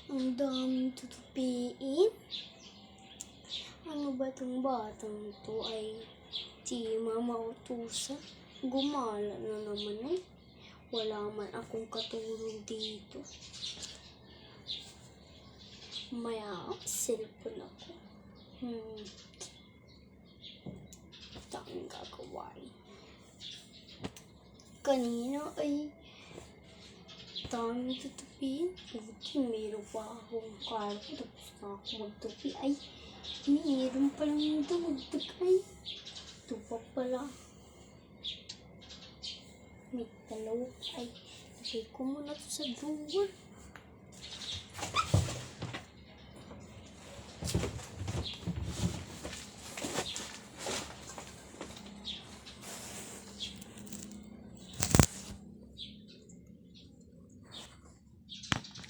Ang daming tutupiin. Ano ba itong batang to ay si Mama Utusan? Gumala na naman eh. Wala man akong katulong dito. Maya, cellphone ako. Daming gagawain. Kanina ay daming tutupiin. Buti mayroon pa akong kargo. Tapos na ako magtupi. Ay, mayroon palang dugtug ay. Ito pa pala. May dalawa ay. Lagay ko muna ito sa drawer.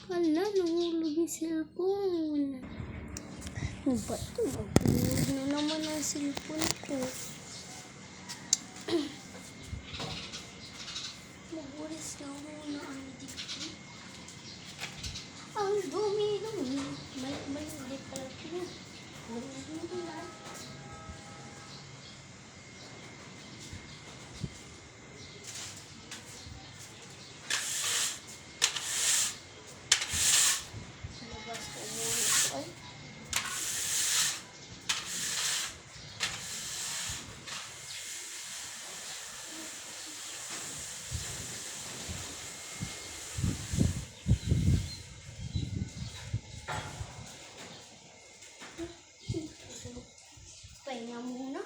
Hala, nahulog yung cellphone. Ano ba ito? Nahulog na naman ang cellphone ko. Magulis na muna ang dito. Ang dumi-dumi. Mali pala ito. Mali na. Pahinga muna.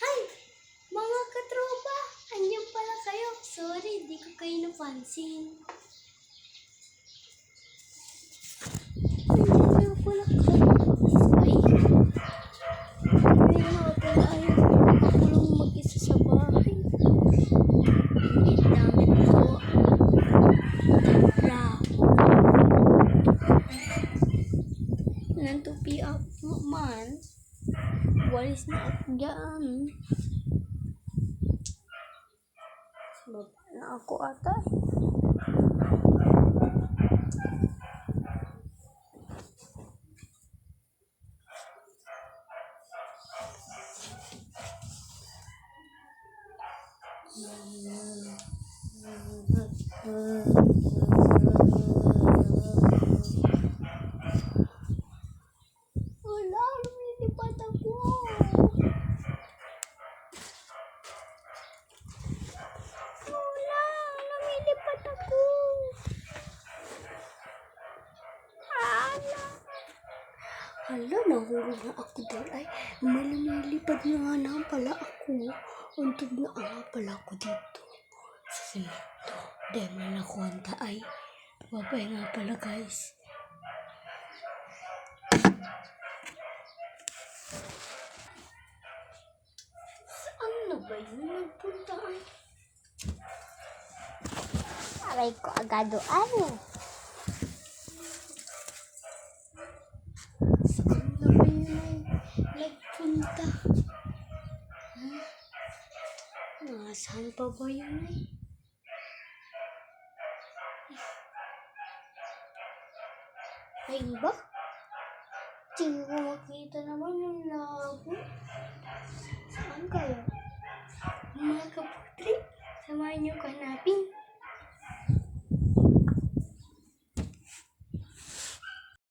Hi! Mga katropa! Andiyan pala kayo. Sorry, di ko kayo napansin. Andiyan nga pala kayo. Ay! Ngayon nga pala ayaw ako lang mag-isa sa bahay. Hindi namin ko. Nantupi ako man. Walis na ako dyan. Baba na ako ata. Wala, lumilipat ako. Wala, lumilipat ako. Hala, nahulog na ako doon. Ay, may lumilipad na nga na pala ako. Untog na nga pala ako dito. Sa simento. Dahil may nakuwanta ay. Babay nga pala guys. Saan na ba yun nagpunta ay? Aray ko agadoan eh. Saan na ba yun ay nagpunta? Saan pa ba yun ay? Ayun ba? Hindi ko makita naman yung labo. Saan kayo? Mga kapatid, samahan niyo ko hanapin.